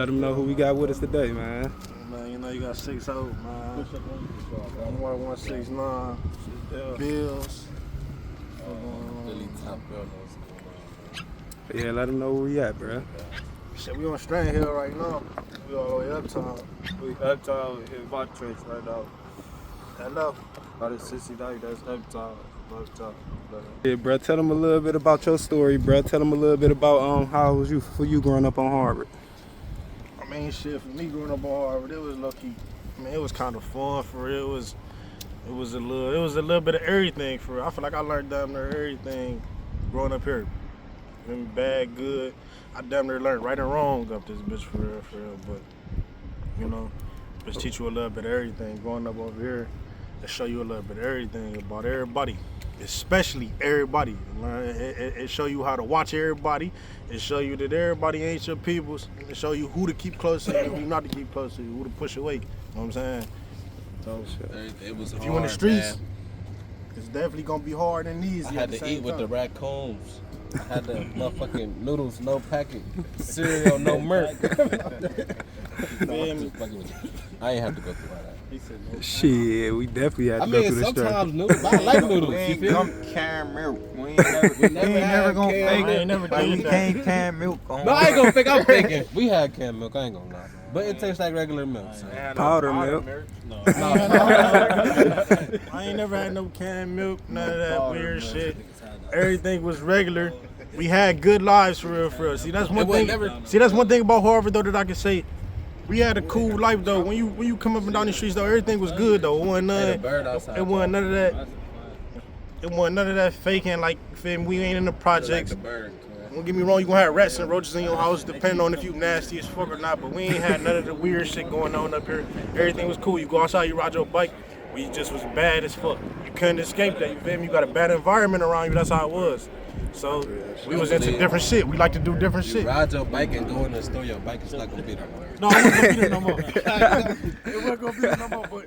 Let them know who we got with us today, man. Man, you know you got 6-0, man. I'm 169. Bills. Yeah, let them know where we at, bro. Shit, we on Strand Hill right now. We all the way uptown. We uptown in Bot Trench right now. Hello. By the 69, that's uptown. Yeah, bro, tell them a little bit about your story, bro. Tell them a little bit about how it was for you growing up on Harvard. I mean, shit, for me growing up on Harvard, it was lucky. I mean, it was kind of fun for real. It was a little bit of everything for real. I feel like I learned damn near everything growing up here. Been bad, good. I damn near learned right and wrong up this bitch for real. But you know, just teach you a little bit of everything growing up over here. To show you a little bit of everything about everybody, especially everybody. It show you how to watch everybody. It show you that everybody ain't your peoples. It show you who to keep close to you, who not to keep close to you, who to push away. You know what I'm saying? So it was if hard, you in the streets, man. It's definitely gonna be hard and easy. I had to eat with the raccoons. I had the motherfucking noodles, no packet, cereal, no milk. I ain't have to go through all that. Shit, we definitely had to go through this struggle. Sometimes noodles, I like noodles. We ain't gonna can milk. We ain't never gonna fake I ain't never like, we did that. can't can milk on. No, I ain't gonna fake. I'm faking. We had canned milk. I ain't gonna lie, but it tastes like regular milk. So. Powder milk. No. I ain't never had no canned milk, none of that weird shit. Everything was regular. We had good lives for real. See, that's one thing. That's one thing about Harvard though that I can say. We had a cool life though. When you come up and down the streets though, everything was good though. It wasn't none of that. It wasn't none of that faking. Like, feel me, we ain't in the projects. Don't get me wrong, you gonna have rats and roaches in your house, depending on if you nasty as fuck or not. But we ain't had none of the weird shit going on up here. Everything was cool. You go outside, you ride your bike. We just was bad as fuck. You couldn't escape that. You feel me? You got a bad environment around you. That's how it was. So we was into different shit. We like to do different shit. Ride your bike and go in the store. Your bike is not gonna be there. No, I wasn't gonna be there no more. It wasn't gonna be there no more. But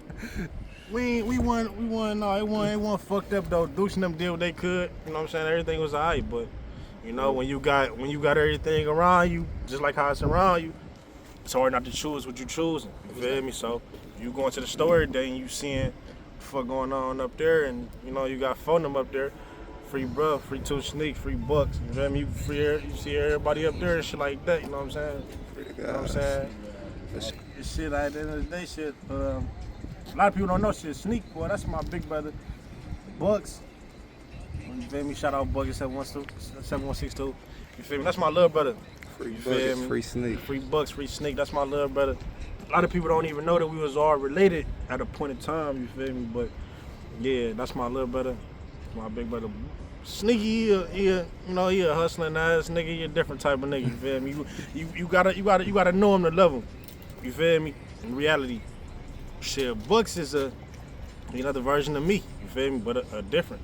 we won. No, it wasn't fucked up though. Deuce and them did what they could. You know what I'm saying? Everything was alright. But you know when you got everything around you, just like how it's around you, it's hard not to choose what you choosing. You feel me? So you going to the store every day and you seeing what the fuck going on up there, and you know you got phone them up there. Free bruh, free two sneak, free bucks. You feel me? You see everybody up there and shit like that. You know what I'm saying? You know what I'm saying? This shit at the end of the day, shit. A lot of people don't know shit. Sneak, boy, that's my big brother. Bucks. You feel me? Shout out Bucks 7162. You feel me? That's my little brother. Free buckets, free sneak. Free Bucks, free sneak. That's my little brother. A lot of people don't even know that we was all related at a point in time. You feel me? But yeah, that's my little brother. My big brother. Sneaky, he a hustling ass nigga. He a different type of nigga. You feel me? You gotta know him to love him. You feel me? In reality, shit, Bucks is another version of me. You feel me? But a different,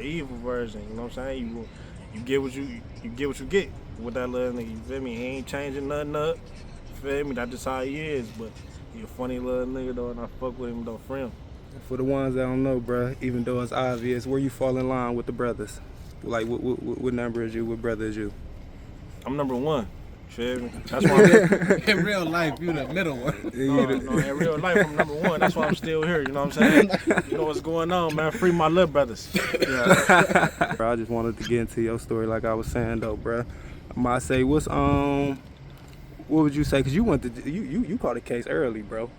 evil version. You know what I'm saying? You get what you get with that little nigga. You feel me? He ain't changing nothing up. You feel me? That's just how he is. But he a funny little nigga though, and I fuck with him though, friend. For the ones that don't know, bro, even though it's obvious, where you fall in line with the brothers? Like, what number is you? What brother is you? I'm number one. You feel me? That's why in real life, you the middle one. No, in real life, I'm number one. That's why I'm still here. You know what I'm saying? You know what's going on, man. Free my little brothers. Yeah. Bro, I just wanted to get into your story, like I was saying, though, bro. I might say, what would you say? Because you you caught a case early, bro.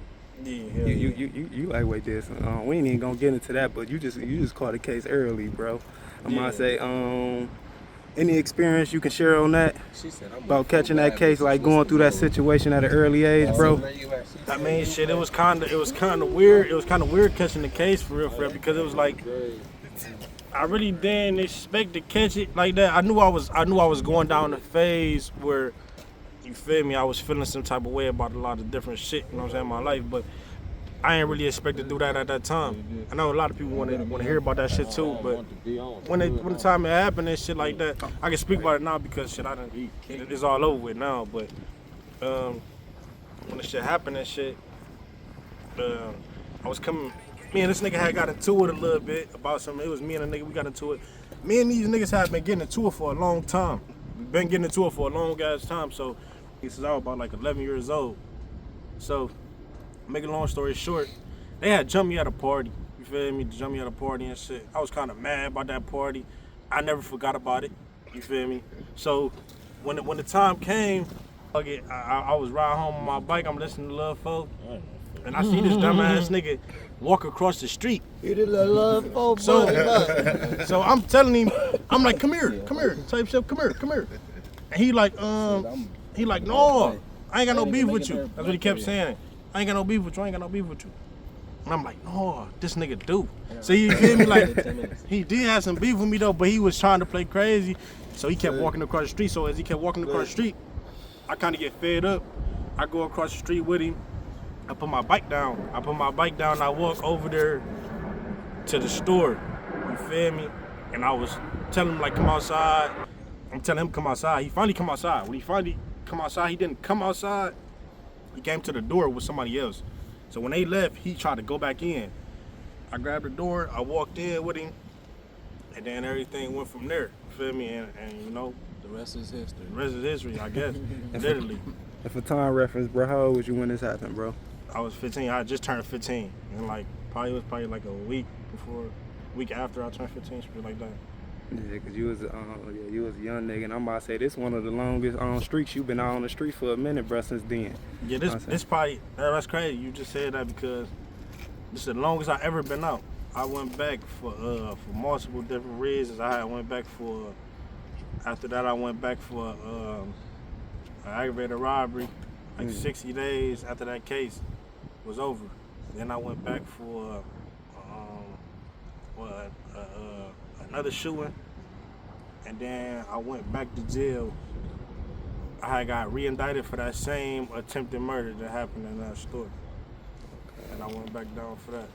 Yeah, you lightweight this. We ain't even gonna get into that, but you just caught a case early, bro. I might say, any experience you can share on that about catching that case, like going through that situation at an early age, bro? I mean, shit, it was kind of weird. It was kind of weird catching the case for real, because it was like I really didn't expect to catch it like that. I knew I was going down a phase where. You feel me? I was feeling some type of way about a lot of different shit, you know what I'm saying, in my life, but I ain't really expect to do that at that time. I know a lot of people want to hear about that shit too, but when the time it happened and shit like that, I can speak about it now because shit, it's all over with now, but when the shit happened and shit, I was coming, me and this nigga had got into it a little bit about something. It was me and a nigga, we got into it. Me and these niggas had been getting into it for a long time. We've been getting into it for a long ass time, so since I was about like 11 years old. So, make a long story short, they had jumped me at a party. You feel me? Jumped me at a party and shit. I was kind of mad about that party. I never forgot about it. You feel me? So, when the time came, I was riding home on my bike. I'm listening to Lil Folk, and I see this dumbass nigga walk across the street. So I'm telling him, I'm like, come here, type shit, come here. And he like, no, I ain't got no beef with you. That's what he kept saying. I ain't got no beef with you. And I'm like, no, this nigga do. So you feel me? Like, he did have some beef with me though, but he was trying to play crazy. So he kept walking across the street. So as he kept walking across the street, I kind of get fed up. I go across the street with him. I put my bike down. I walk over there to the store. You feel me? And I was telling him like, come outside. I'm telling him come outside. He finally come outside. When he finally come outside, he didn't come outside. He came to the door with somebody else. So when they left, he tried to go back in. I grabbed the door. I walked in with him. And then everything went from there. You feel me? And you know, The rest is history. the rest is history, I guess. Literally. And for time reference, bro, how old was you when this happened, bro? I was 15. I just turned 15. And like, probably like a week after I turned 15, something like that. Yeah, cause you was a young nigga, and I'm about to say this one of the longest streaks you've been out on the street for a minute, bro, since then. Yeah, this probably, that's crazy. You just said that because this is the longest I ever been out. I went back for multiple different reasons. After that I went back for an aggravated robbery, like 60 days after that case was over. Then I went back for another shooting, and then I went back to jail. I had got re-indicted for that same attempted murder that happened in that store, and I went back down for that.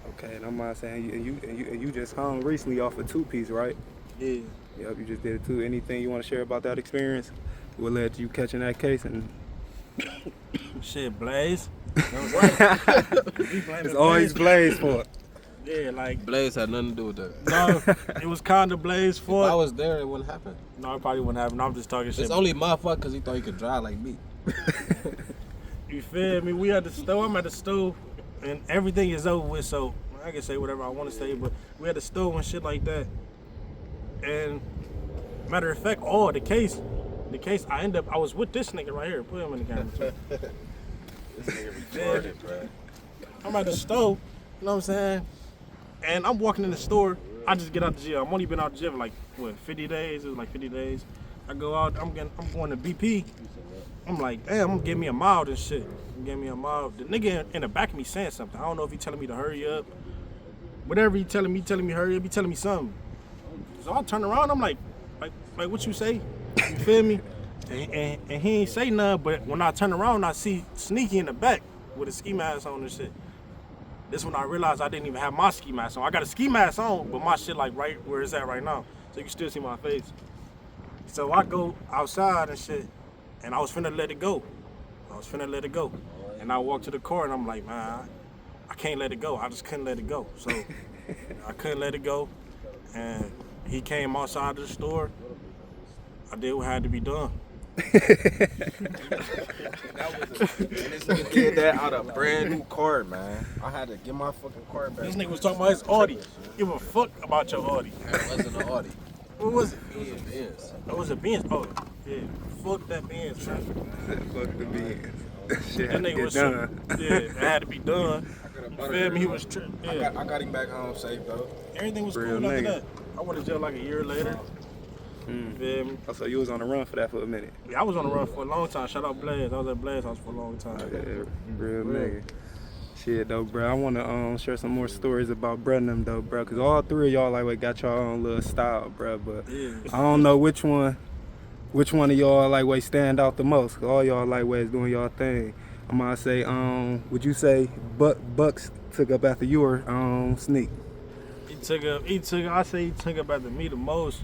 Okay, and I'm about to say, you just hung recently off a 2-piece, right? Yeah. Yep, you just did it too. Anything you want to share about that experience? We'll let you catch in that case and. Shit, Blaze. It's always Blaze for it. Yeah, like Blaze had nothing to do with that. no, it was kind of Blaze If for I it. was there, it wouldn't happen. No, it probably wouldn't happen. I'm just talking shit. It's only my fault because he thought he could drive like me. You feel me? We at the store. I'm at the store, and everything is over with. So I can say whatever I want to say, but we at the store and shit like that. And matter of fact, the case, I was with this nigga right here. Put him in the camera too. This nigga retarded, bro. I'm at the store, you know what I'm saying? And I'm walking in the store. I just get out the jail. I'm only been out the jail for like, 50 days? It was like 50 days. I go out, I'm going to BP. I'm like, damn, I'm getting me a mild and shit. I'm getting me a mild. The nigga in the back of me saying something. I don't know if he telling me to hurry up. Whatever he telling me hurry up, he telling me something. So I turn around, I'm like what you say? You feel me? And he ain't say nothing, but when I turn around, I see Sneaky in the back with a ski mask on and shit. This when I realized I didn't even have my ski mask on. I got a ski mask on, but my shit like right where it's at right now. So you can still see my face. So I go outside and shit, and I was finna let it go. And I walked to the car and I'm like, man, I can't let it go. I just couldn't let it go. So I couldn't let it go. And he came outside of the store. I did what had to be done. This nigga did that out of a brand new car, man. I had to get my fucking car back. This nigga was talking about his Audi. Give a fuck about your Audi. It wasn't an Audi. What was it? Benz. It was a Benz. Oh, yeah. Fuck that Benz, man. Fuck the beans. Shit That had to nigga get was done. Yeah, it had to be done. You feel me? He was tripping. Yeah. I got him back home safe though. Everything was Real cool after nigga. that. I went to jail like a year later. You feel me? Oh, so you was on the run for that for a minute. Yeah, I was on the run for a long time. Shout out Blaze. I was at Blaze house for a long time. Yeah, real nigga. Shit though, bro. I wanna share some more stories about bro and them though, bro. Cause all three of y'all like got y'all own little style, bro. But Yeah. I don't know which one of y'all like way stand out the most. Cause all y'all like ways doing y'all thing. I'm gonna say, would you say Bucks took up after you or Sneak? I say he took up after me the most.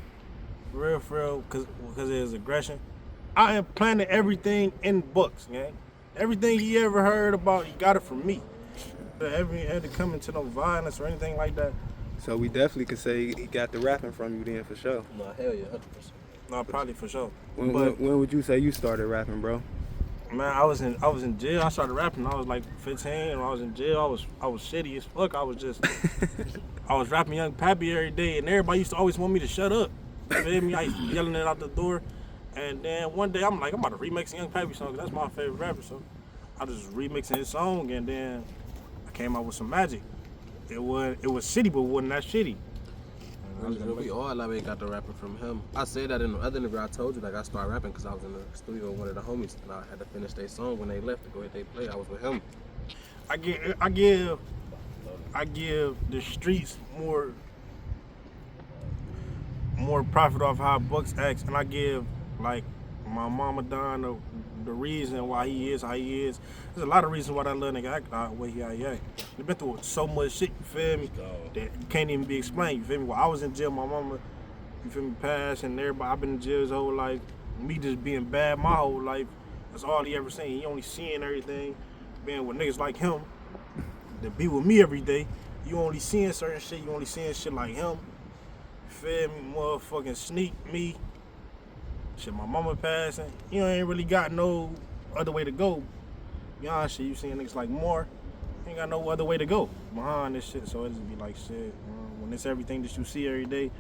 For real, cause of his aggression. I implanted everything in Bucks, gang. Everything he ever heard about, he got it from me. Ever had to come into no violence or anything like that. So we definitely could say he got the rapping from you then for sure. No, hell yeah, 100%. No, probably for sure. When But would you say you started rapping, bro? Man, I was in jail. I started rapping when I was like 15. When I was in jail, I was shitty as fuck. I was rapping Young Pappy every day, and everybody used to always want me to shut up. You feel me? I used to be yelling it out the door. And then one day I'm like, I'm about to remix a Young Pappy song, 'cause that's my favorite rapper. So I just remixing his song, and then I came out with some magic. It was shitty, but it wasn't that shitty. We all like got the rapping from him. I said that in the other interview. I told you like I started rapping because I was in the studio with one of the homies, and I had to finish their song when they left to go ahead they play. I was with him. I give the streets more profit off how Bucks acts, and I give like my mama Don the reason why he is how he is. There's a lot of reasons why that little nigga act the way he act. He been through so much shit, you feel me, that you can't even be explained, you feel me? While I was in jail, my mama, you feel me, passed, and everybody, I've been in jail his whole life. Me just being bad my whole life, that's all he ever seen. He only seeing everything. Being with niggas like him, that be with me every day, you only seeing certain shit, you only seeing shit like him. You feel me, motherfucking Sneak, me. Shit, my mama passing. You ain't really got no other way to go. Be honest, shit, you seeing niggas like more. You ain't got no other way to go behind this shit. So it just be like shit. When it's everything that you see every day,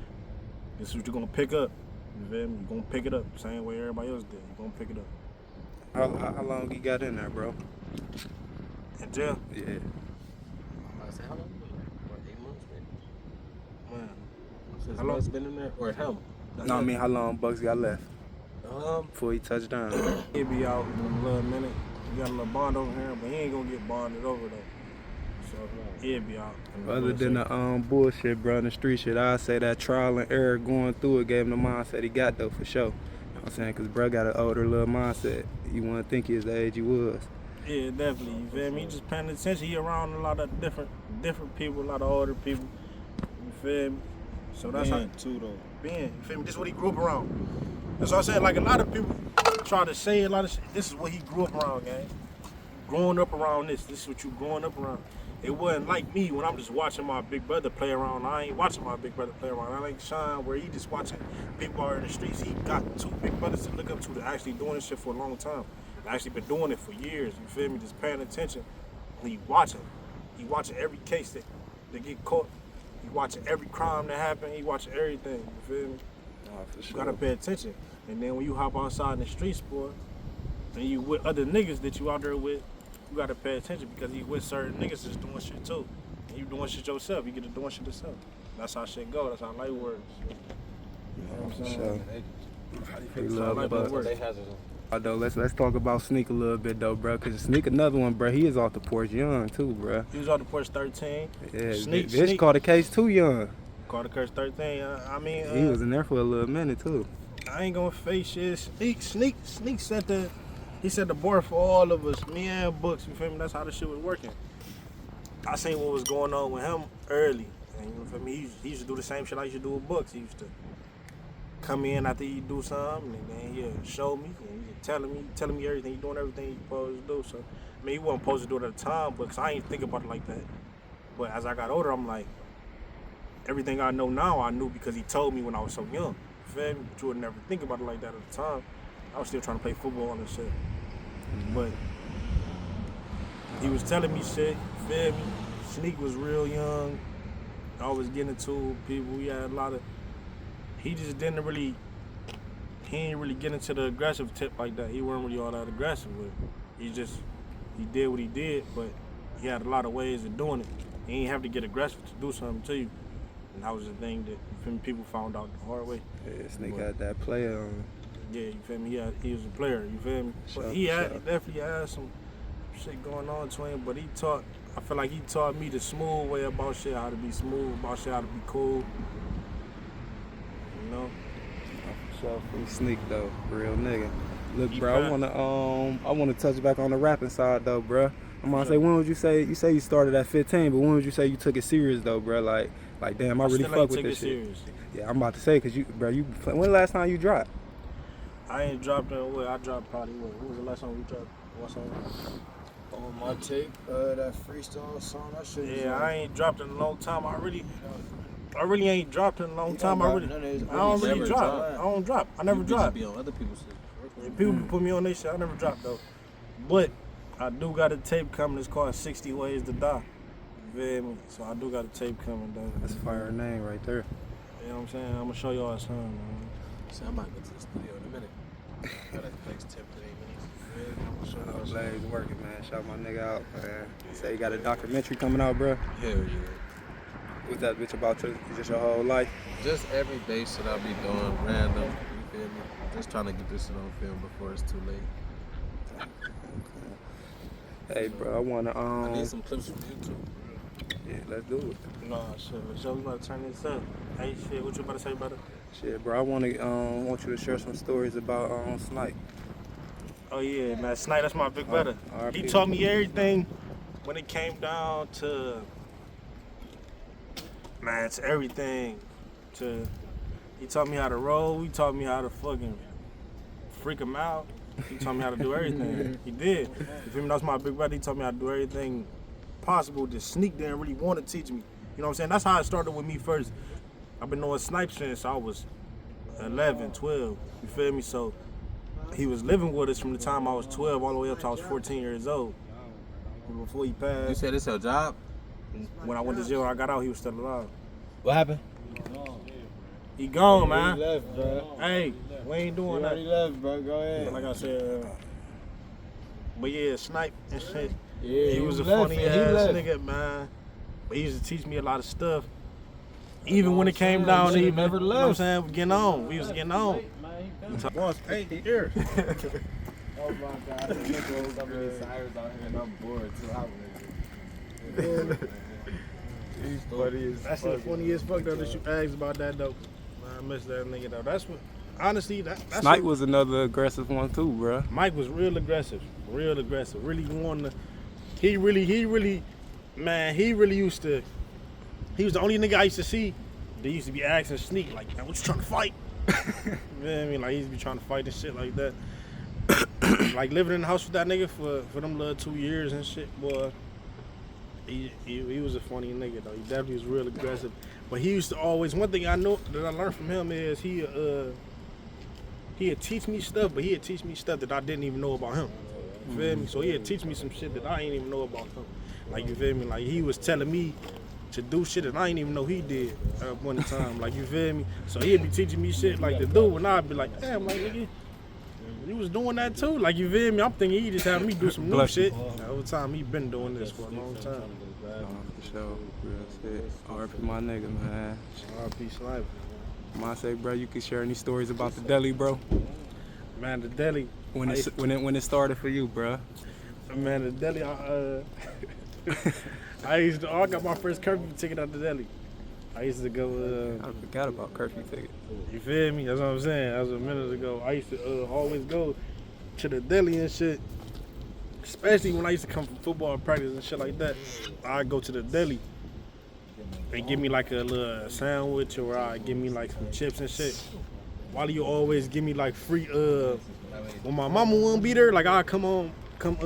this is what you're gonna pick up. You feel me? You're gonna pick it up the same way everybody else did. You're gonna pick it up. How long you got in there, bro? In jail? Yeah. I said how long? What, 8 months maybe? Man. Since How long? Bucks been in there or him? No, I mean how long Bucks got left before he touched down? He'll be out in a little minute. He got a little bond over here, but he ain't gonna get bonded over though. So he'll be out. Other than the bullshit, bro, and the street shit, I say that trial and error going through it gave him the mindset he got though for sure. You know what I'm saying? Cause bro got an older little mindset. You wouldn't think he was the age he was. Yeah, definitely. You feel me? He just paying attention. He around a lot of different people, a lot of older people. You feel me? So that's how too though. being. You feel me? This is what he grew up around. That's what I'm saying. Like a lot of people try to say a lot of shit. This is what he grew up around, gang. Growing up around this. This is what you growing up around. It wasn't like me when I'm just watching my big brother play around. I ain't watching my big brother play around. I like Sean where he just watching people out in the streets. He got 2 big brothers to look up to that actually doing this shit for a long time. Actually been doing it for years. You feel me? Just paying attention. He watching. He watching every case that get caught. He watching every crime that happened. He watching everything. You feel me? Oh, for You gotta pay attention. And then when you hop outside in the streets, boy, and you with other niggas that you out there with, you gotta pay attention because you with certain niggas that's doing shit too. And you doing shit yourself. You get to doing shit yourself. That's how shit go. That's how life works. You know what I'm saying? Sure. He That's how love life Bucks. works. They hazard. Although let's talk about Sneak a little bit though, bro. Cause Sneak another one, bro. He is off the porch young too, bro. He was on the porch 13. Yeah, Sneak, bitch Sneak. caught the case too young. Called the curse 13. I mean, He was in there for a little minute too. I ain't gonna face shit. Sneak set the bar for all of us, me and Books. You feel me? That's how the shit was working. I seen what was going on with him early, and you feel me? He used to do the same shit I used to do with Books. He used to come in after he do something, and then he'd show me, and he'd telling me everything. He doing everything he supposed to do. So I mean, he wasn't supposed to do it at the time, but 'cause I ain't think about it like that. But as I got older, I'm like, everything I know now, I knew because he told me when I was so young. You feel me? But you would never think about it like that at the time. I was still trying to play football and shit. But he was telling me shit, you feel me? Sneak was real young. Always getting into people. He had a lot of, he ain't really get into the aggressive tip like that. He wasn't really all that aggressive with it. He did what he did, but he had a lot of ways of doing it. He ain't have to get aggressive to do something to you. And that was the thing that, you feel me, people found out the hard way. Yeah, Sneak had that player on. Yeah, you feel me? He was a player, you feel me? Sure, But he sure. definitely had some shit going on to him, but I feel like he taught me the smooth way about shit, how to be smooth, about shit, how to be cool. You know? So free Sneak though, real nigga. Look, He bro, fine. I wanna touch back on the rapping side though, bro. I'm gonna Sure. say, when would you say you started at 15, but when would you say you took it serious though, bro? Like damn, I really still fuck ain't with take this it shit. serious. Yeah, I'm about to say, cause when the last time you dropped? I ain't dropped in what? I dropped probably what was the last song we dropped? What song? On my tape, that freestyle song, that shit. Yeah, I ain't dropped in a long time. I really ain't dropped in a long time. I don't really never drop. drop. I don't drop. I never You drop. be on other people's shit. People put me on their shit. I never dropped though. But I do got a tape coming. It's called 60 Ways to Die. You feel me? So I do got a tape coming, though. That's a fire name right there. You know what I'm saying? I'm gonna show y'all something, man. So I'm about to go to the studio in a minute. Got like the next 10 to 8 minutes. Oh, Blaze working, man. Shout my nigga out, man. Say you got a documentary coming out, bro. Hell yeah. What's that bitch about? Just your whole life? Just everyday shit I be doing, random. You feel me? Just trying to get this shit on film before it's too late. Hey, bro, I wanna I need some clips from YouTube. Yeah, let's do it. Nah, shit. So we about to turn this up. Hey, shit. What you about to say about it? Shit, bro, I want you to share some stories about Snipe. Oh yeah, man. Snipe, that's my big brother. R.I.P. He taught me everything when it came down to, man, it's everything. He taught me how to roll. He taught me how to fucking freak him out. He taught me how to do everything. He did. You feel me? That's my big brother. He taught me how to do everything possible. Just Sneak didn't really want to teach me. You know what I'm saying? That's how it started with me first. I've been knowing Snipe since I was 11, 12. You feel me? So he was living with us from the time I was 12 all the way up till I was 14 years old. Before he passed. You said it's your job? When I went to jail, I got out, he was still alive. What happened? He gone, man. He left, bro. Hey, we ain't He doing that. already left, bro. Go ahead. Like I said, but yeah, Snipe and shit. Yeah, He was a left, funny and he ass left. nigga, man. But he used to teach me a lot of stuff. Even when it saying, came down to you even, never you know what I'm left. saying, getting on. We was getting on. Once, hey, here. Oh my God, look at so many sirens out here and I'm bored too. He's funny as That's the funniest fuck though that you asked about that though. Man, I miss that nigga though. That's what, honestly, that's Snipe what, was another aggressive one too, bro. Mike was real aggressive. Really wanting to, he really, man, he really used to, he was the only nigga I used to see that used to be asking Sneak, like, man, what you trying to fight? You know what I mean? Like, he used to be trying to fight and shit like that. Like, living in the house with that nigga for them little 2 years and shit, boy. He was a funny nigga, though. He definitely was real aggressive. But he used to always, one thing I know that I learned from him is he'd teach me stuff, but he'd teach me stuff that I didn't even know about him. You feel me? So he'd teach me some shit that I ain't even know about him. Like, you feel me? Like, he was telling me to do shit that I ain't even know he did at one time. Like, you feel me? So he'd be teaching me shit like to do, and I'd be like, damn, like, nigga, you was doing that too? Like, you feel me? I'm thinking he just had me do some new shit. Over time, he been doing this for a long time. For sure. Real shit. R.I.P. my nigga, man. R.I.P. Sniper. I say, bro, you can share any stories about the deli, bro? Man, the deli. When it started for you, bro? Man, the deli, I got my first curfew ticket at the deli. I used to go, I forgot about curfew ticket. you feel me? That's what I'm saying. That was a minute ago. I used to always go to the deli and shit. Especially when I used to come from football practice and shit like that. I'd go to the deli and give me like a little sandwich, or I'd give me like some chips and shit. While you always give me like free, when my mama wouldn't be there, like I'd come from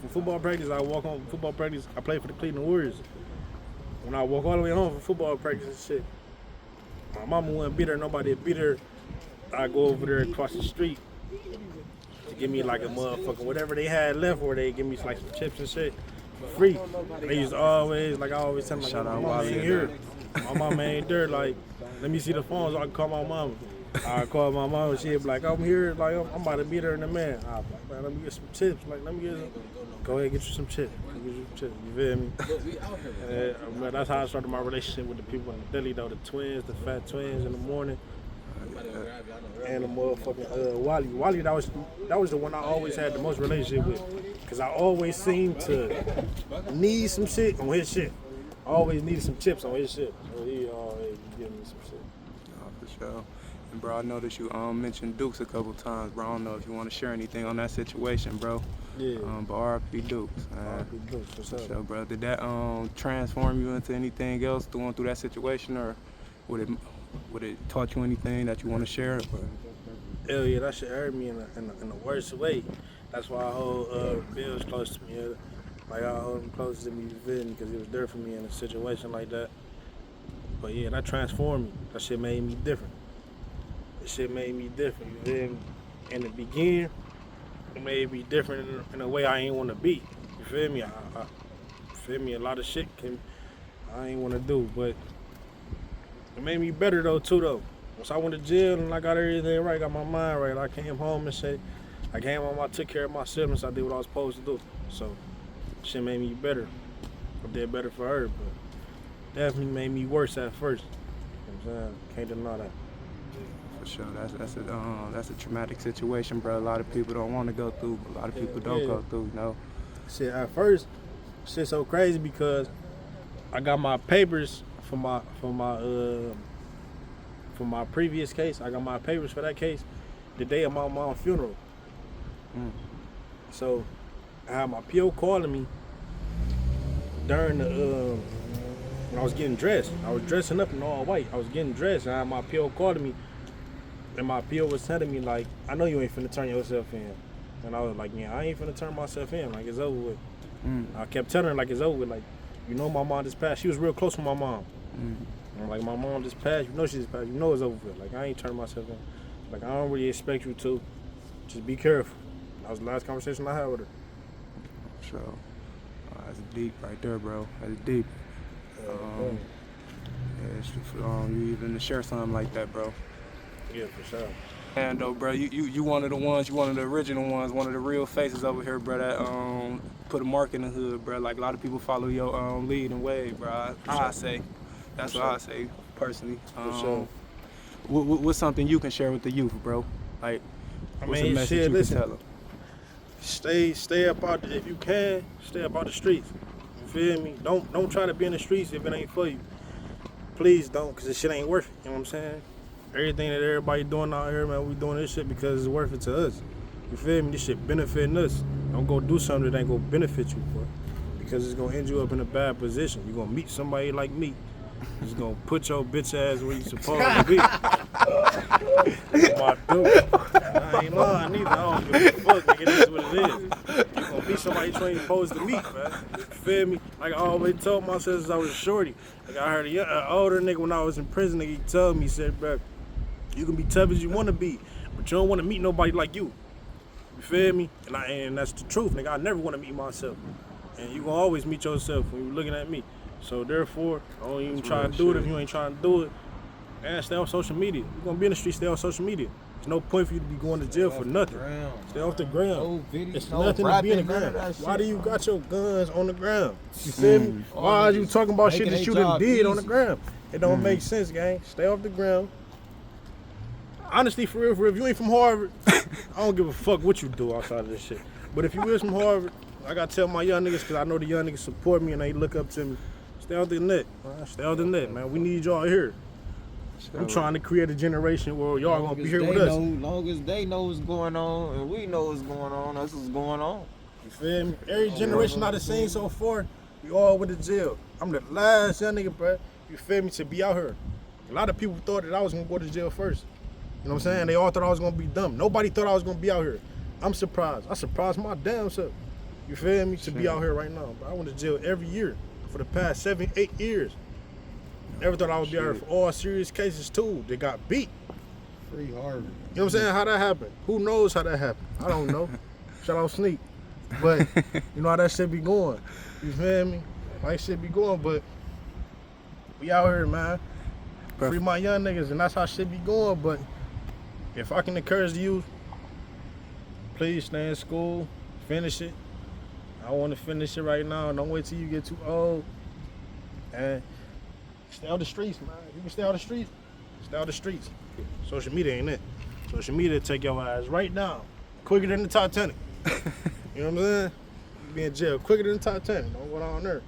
football practice, I walk home from football practice. I played for the Cleveland Warriors. When I walk all the way home from football practice and shit, my mama wouldn't be there, nobody would be there. I go over there across the street to give me like a motherfucker, whatever they had left, or they give me like some chips and shit for free. They used to always, like I always tell them, like, Shout my out mama Wally ain't and here. My mama ain't there, like, let me see the phone so I can call my mama. I call my mama, she'd be like, I'm here, like, I'm about to be there in a minute. I'll be like, man, let me get some chips. Like, let me get some. Go ahead, get you some chips. Get you some chips. You feel me? Man, that's how I started my relationship with the people in the deli, though. The twins, the fat twins in the morning. And the motherfucking Wally, that was the one I always had the most relationship with. Cause I always seemed to need some shit on his shit. I always needed some chips on his shit. So he always giving me some shit. For sure. And bro, I noticed you mentioned Dukes a couple times, bro. I don't know if you want to share anything on that situation, bro. Yeah. But R.I.P. Dukes. R.I.P. Dukes, for sure. So, bro, did that transform you into anything else going through that situation, or would it taught you anything that you want to share? Hell yeah, that shit hurt me in the worst way. That's why I hold Bill's close to me. Like I hold him close to me, because he was there for me in a situation like that. But yeah, that transformed me. That shit made me different. That shit made me different. You feel me? In the beginning, it may be different in a way I ain't want to be. You feel me? Feel me? A lot of shit I ain't want to do, but it made me better though too though. Once I went to jail and I got everything right, got my mind right, I came home and said, I came home, I took care of my siblings, I did what I was supposed to do. So shit made me better. I did better for her, but definitely made me worse at first. You know what I'm saying? Can't deny that. For sure, that's a traumatic situation, bro. A lot of people don't want to go through. A lot of people don't go through. You know. Shit, at first, shit's so crazy because I got my papers for my previous case. I got my papers for that case the day of my mom's funeral. So I had my PO calling me during the when I was getting dressed. I was dressing up in all white. I was getting dressed and I had my PO calling me. And my PO was telling me, like, I know you ain't finna turn yourself in. And I was like, yeah, I ain't finna turn myself in. Like, it's over with. I kept telling her, like, it's over with. Like, you know my mom just passed. She was real close with my mom. And I'm like, my mom just passed. You know she just passed. You know it's over with. Like, I ain't turning myself in. Like, I don't really expect you to. Just be careful. That was the last conversation I had with her. So, that's deep right there, bro. That's deep. You even to share something like that, bro. Yeah, for sure. And though, bro, you one of the ones, you one of the original ones, one of the real faces over here, bro, that put a mark in the hood, bro. Like a lot of people follow your lead and way, bro. I say, that's what I say personally. For sure. What's something you can share with the youth, bro? Like, what's a message you can tell them? Stay up out if you can, stay up out the streets. You feel me? Don't try to be in the streets if it ain't for you. Please don't, cause this shit ain't worth it. You know what I'm saying? Everything that everybody doing out here, man, we doing this shit because it's worth it to us. You feel me? This shit benefiting us. Don't go do something that ain't gonna benefit you, boy. Because it's gonna end you up in a bad position. You're gonna meet somebody like me. He's gonna put your bitch ass where you supposed to be. My dude. I ain't lying neither. I don't give a fuck, nigga. This is what it is. You gonna meet somebody you ain't supposed to meet, man. You feel me? Like I always told myself since I was shorty. Like I heard an older nigga when I was in prison, nigga, he told me, he said, bro, you can be tough as you wanna be, but you don't wanna meet nobody like you. You feel me? And that's the truth, nigga. I never wanna meet myself. And you gonna always meet yourself when you looking at me. So therefore, I don't even try to do it if you ain't trying to do it. And stay on social media. You're gonna be in the street, stay on social media. There's no point for you to be going to jail for nothing. Stay off the ground. It's nothing to be in the ground. Why do you got your guns on the ground? You feel me? Why are you talking about shit that you done did on the ground? It don't make sense, gang. Stay off the ground. Honestly, for real, if you ain't from Harvard, I don't give a fuck what you do outside of this shit. But if you is from Harvard, I gotta tell my young niggas, because I know the young niggas support me and they look up to me. Stay off the net. Stay off the net, man. We need y'all here. I'm trying to create a generation where y'all gonna be here with us. Long as they know what's going on and we know what's going on, that's what's going on. You feel me? Every generation I done seen so far, we all went to jail. I'm the last young nigga, bro. You feel me? To be out here. A lot of people thought that I was gonna go to jail first. You know what I'm saying? They all thought I was gonna be dumb. Nobody thought I was gonna be out here. I'm surprised. I surprised my damn self. You feel me? To be out here right now. But I went to jail every year for the past 7, 8 years. Never thought I would be out here for all serious cases too. They got beat. Free Harvard. You know what I'm saying? How that happened? Who knows how that happened? I don't know. Shout out Sneak. But you know how that shit be going. You feel me? Like shit be going, but we out here, man. Free my young niggas, and that's how shit be going. But if I can encourage the youth, please stay in school, finish it. I want to finish it right now. Don't wait till you get too old. And stay out the streets, man. You can stay out the streets. Stay out the streets. Social media ain't it. Social media take your ass right now, quicker than the Titanic. You know what I'm saying? You be in jail quicker than the Titanic. Don't go down there.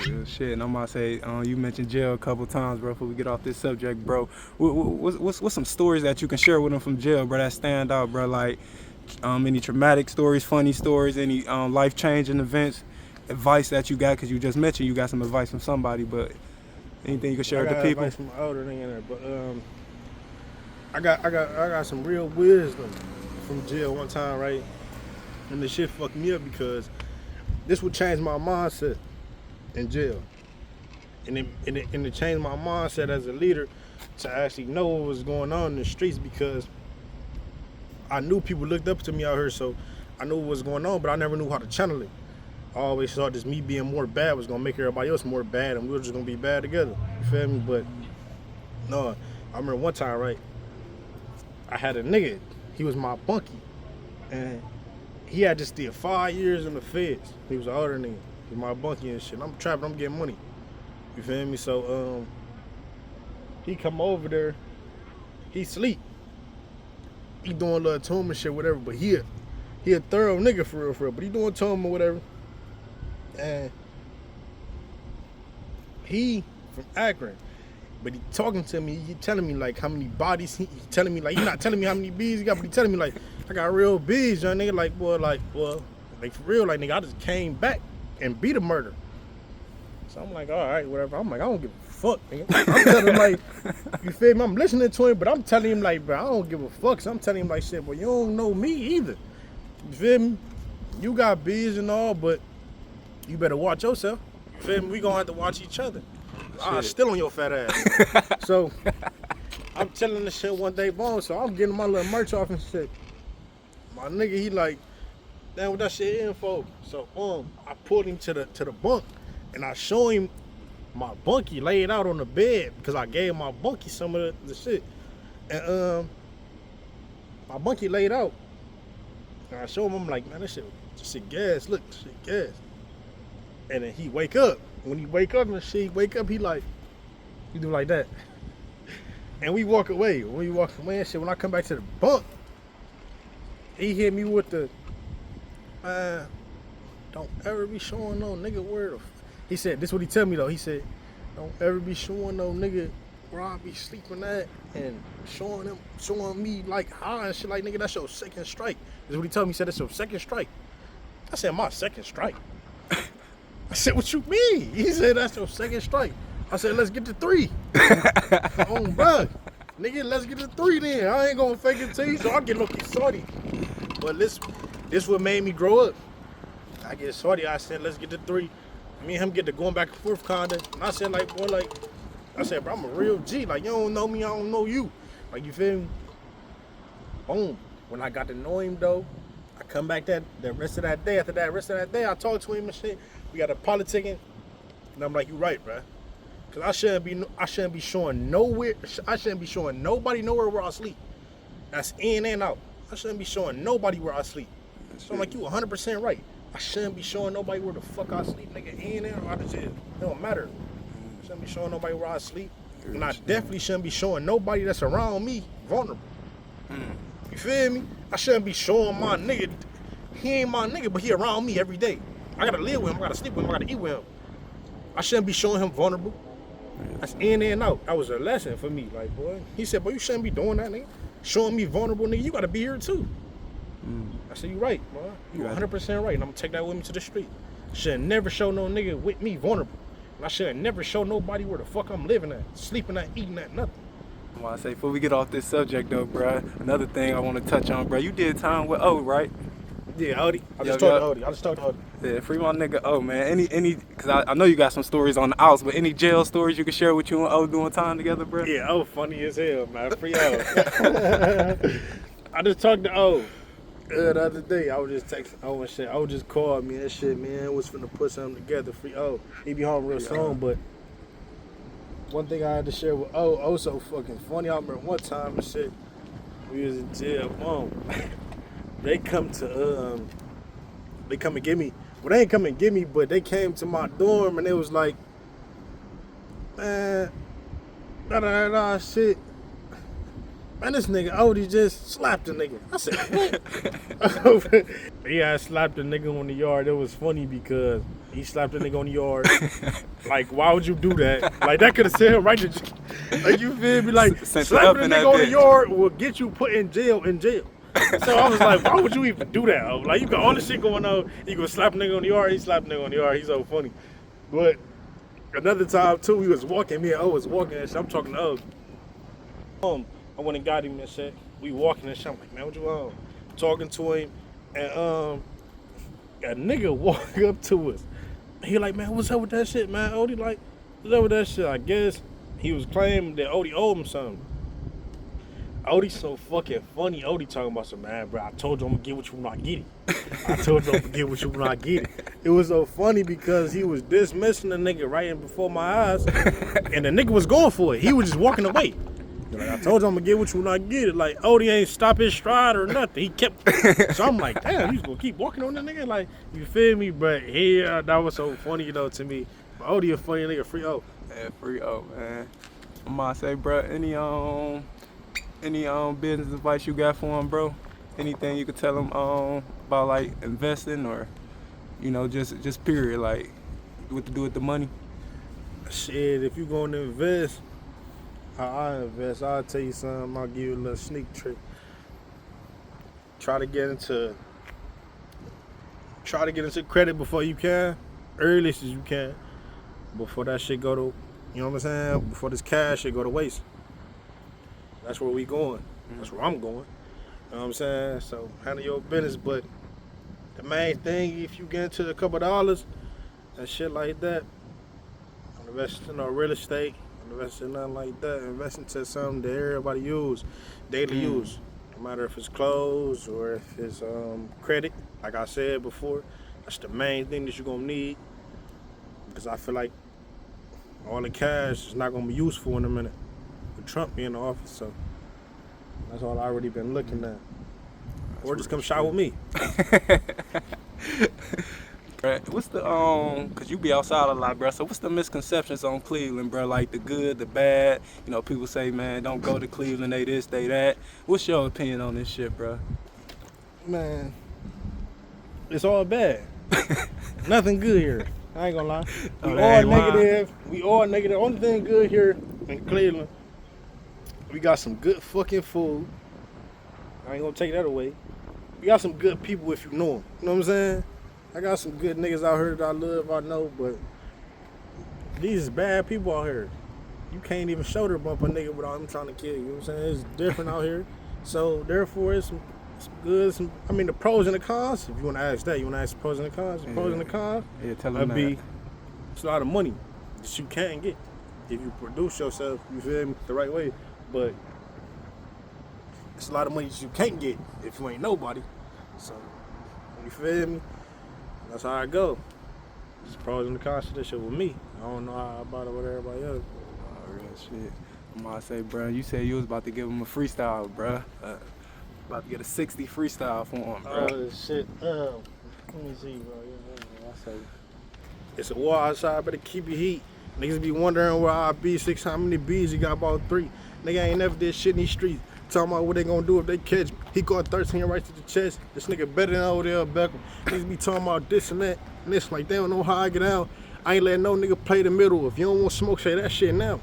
Real shit, and I'm about to say, you mentioned jail a couple times, bro, before we get off this subject, bro. What's some stories that you can share with them from jail, bro, that stand out, bro? Like, any traumatic stories, funny stories, any life-changing events, advice that you got, because you just mentioned you got some advice from somebody, but anything you can share with the people? I got advice from my older nigga in there, but I got some real wisdom from jail one time, right? And the shit fucked me up because this would change my mindset in jail. And it changed my mindset as a leader to actually know what was going on in the streets, because I knew people looked up to me out here, so I knew what was going on, but I never knew how to channel it. I always thought just me being more bad was gonna make everybody else more bad, and we were just gonna be bad together. You feel me? But no, I remember one time, right? I had a nigga. He was my bunkie, and he had just did 5 years in the feds. He was an older nigga. He was my bunkie and shit. I'm trapping. I'm getting money. You feel me? So he come over there. He sleep. He doing a little tomb and shit, whatever. But he a thorough nigga for real. But he doing tomb or whatever. And he from Akron. But he talking to me, he telling me like how many bodies, he telling me like, he not telling me how many bees he got, but he telling me like, I got real bees, young nigga, like for real, like nigga, I just came back and beat a murder. So I'm like, all right, whatever. I'm like, I don't give a fuck, nigga. I'm telling him like, you feel me? I'm listening to him, but I'm telling him like, bro, I don't give a fuck. So I'm telling him like, shit, but you don't know me either. You feel me? You got bees and all, but you better watch yourself. You feel me? We gonna have to watch each other. I'm still on your fat ass. So I'm telling this shit one day, boom. So I'm getting my little merch off and shit. My nigga, he like, damn, what that shit in for? So I pulled him to the bunk, and I show him my bunkie laid out on the bed because I gave my bunkie some of the shit. And my bunkie laid out. And I show him, I'm like, man, this shit gas. Look, this shit gas. And then he wake up. When he wake up and shit, he like, he do like that. And we walk away. When we walk away and shit, when I come back to the bunk, he hit me with the, man, don't ever be showing no nigga where the, he said, this is what he tell me though. He said, don't ever be showing no nigga where I be sleeping at and showing me like high and shit like, nigga, that's your second strike. This is what he told me. He said, that's your second strike. I said, my second strike. I said, what you mean? He said, that's your second strike. I said, let's get to 3. Oh, bro. Nigga, let's get to 3 then. I ain't gonna fake it to you, so I'll get lucky salty. But this what made me grow up. I get salty. I said, let's get to 3. Me and him get to going back and forth kinda. And I said, like, boy, like, I said, bro, I'm a real G. Like, you don't know me, I don't know you. Like, you feel me? Boom. When I got to know him, though, I come back the rest of that day. After that rest of that day, I talked to him and shit. We got a politicking, and I'm like, you right, bro. Cause I shouldn't be showing nowhere. I shouldn't be showing nobody nowhere where I sleep. That's in and out. I shouldn't be showing nobody where I sleep. So I'm like, you 100% right. I shouldn't be showing nobody where the fuck I sleep, nigga. In and out of jail. It don't matter. I shouldn't be showing nobody where I sleep, and I definitely shouldn't be showing nobody that's around me vulnerable. You feel me? I shouldn't be showing my nigga. He ain't my nigga, but he around me every day. I gotta live with him, I gotta sleep with him, I gotta eat with him. I shouldn't be showing him vulnerable. That's in and out. That was a lesson for me. Like, boy, he said, boy, you shouldn't be doing that, nigga. Showing me vulnerable, nigga, you gotta be here too. I said, you right, boy. You 100% right, and I'm gonna take that with me to the street. Should never show no nigga with me vulnerable. And I should never show nobody where the fuck I'm living at, sleeping at, eating at, nothing. Well, I say, before we get off this subject though, bro, another thing I want to touch on, bro, you did time with O, right? Yeah, Odie. I just talked to Odie. Yeah, free my nigga O, man. Any, cause I know you got some stories on the outs, but any jail stories you can share with you and O doing time together, bro? Yeah, O funny as hell, man. Free O. I just talked to O the other day. I was just texting O and shit. O just called me and shit, man. Was finna put something together. Free O. He be home real soon, but one thing I had to share with O so fucking funny. I remember one time and shit, we was in jail. They come and get me. Well, they ain't come and get me, but they came to my dorm and it was like, man, shit. Man, this nigga Odie just slapped a nigga. I said, what? Yeah, I slapped a nigga on the yard. It was funny because he slapped a nigga on the yard. Like, why would you do that? Like, that could have said him right to, like, you feel me? Like, slapping a nigga on the yard will get you put in jail. So I was like, why would you even do that? Like, you got all this shit going on. You gonna slap a nigga on the yard, he slapped a nigga on the yard. He's so funny. But another time, too, we was walking. Me and O was walking and shit. I'm talking to O. I went and got him and shit. We walking and shit. I'm like, man, what you on? Talking to him. And a nigga walk up to us. He like, man, what's up with that shit, man? Odie, like, what's up with that shit? I guess he was claiming that Odie owed him something. Odie's so fucking funny. Odie talking about some, man, bro, I told you I'm gonna get what you when I get it. I told you I'm gonna get what you when I get it. It was so funny because he was dismissing the nigga right in before my eyes, and the nigga was going for it. He was just walking away. Like, I told you I'm gonna get what you when I get it. Like, Odie ain't stop his stride or nothing. He kept. So I'm like, damn, he's gonna keep walking on that nigga. Like, you feel me? But that was so funny, to me. But Odie a funny nigga, free O. Yeah, free O, man. I'm gonna say, bro, any business advice you got for him, bro? Anything you could tell him about like investing or, just period, like what to do with the money? Shit, if you going to invest, how I invest, I'll tell you something. I'll give you a little sneak trick. Try to get into credit before you can, earliest as you can, before that shit go to, you know what I'm saying? Before this cash shit go to waste. That's where we going. That's where I'm going. You know what I'm saying? So handle your business, but the main thing, if you get into a couple dollars and shit like that, don't invest in no real estate, don't invest in nothing like that. Invest into something that everybody use, daily use. No matter if it's clothes or if it's credit. Like I said before, that's the main thing that you're gonna need. Because I feel like all the cash is not gonna be useful in a minute with Trump being in the office. So that's all I already been looking at. Or just come shop with me. Right. What's the cause you be outside a lot, bro. So what's the misconceptions on Cleveland, bro? Like the good, the bad. People say, man, don't go to Cleveland, they this, they that. What's your opinion on this shit, bro? Man, it's all bad. Nothing good here. I ain't gonna lie. We all negative. Only thing good here in Cleveland, we got some good fucking food. I ain't gonna take that away. We got some good people if you know them. You know what I'm saying? I got some good niggas out here that I love, I know, but these is bad people out here. You can't even shoulder bump a nigga without him trying to kill you. You know what I'm saying? It's different out here. So therefore it's good. The pros and the cons. If you want to ask that, you want to ask the pros and the cons. The pros and the cons. Yeah, tell them that. It's a lot of money that you can get if you produce yourself. You feel me? The right way, but it's a lot of money that you can't get if you ain't nobody. So you feel me? That's how I go. It's pros and the cons to this shit with me. I don't know how about it with everybody else. Oh, real shit. I'm gonna say, bro, you said you was about to give him a freestyle, bro. About to get a 60 freestyle for him, bro. Oh, shit. Let me see, bro. I say, it's a war outside, better keep your heat. Niggas be wondering where I be, how many B's, he got about 3. Nigga ain't never did shit in these streets. Talking about what they gonna do if they catch me. He got 13 right to the chest. This nigga better than Odell Beckham. Niggas be talking about this and that. And it's like, they don't know how I get out. I ain't letting no nigga play the middle. If you don't want smoke, say that shit now.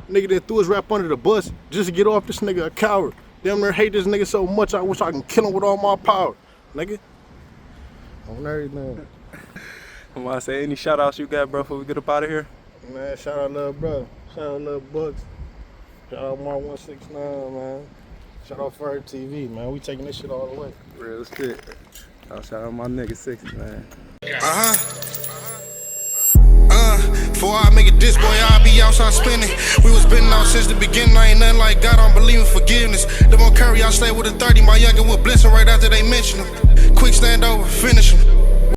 Nigga that threw his rap under the bus just to get off. This nigga a coward. Damn near hate this nigga so much I wish I can kill him with all my power. Nigga. On everything. I'm gonna say, any shout outs you got, bro, before we get up out of here? Man, shout out Lil Bro. Shout out Lil Bucks. Shout out Mark 169, man. Shout out Fire TV, man. We taking this shit all the way. Real shit. I'll shout out my nigga 60, man. Before I make it this boy, I'll be outside spinning. We was spinning out since the beginning. I ain't nothing like God, I don't believe in forgiveness. Them on Curry, I stay with a 30. My youngin' was blitzing right after they mention him. Quick stand over, finish him.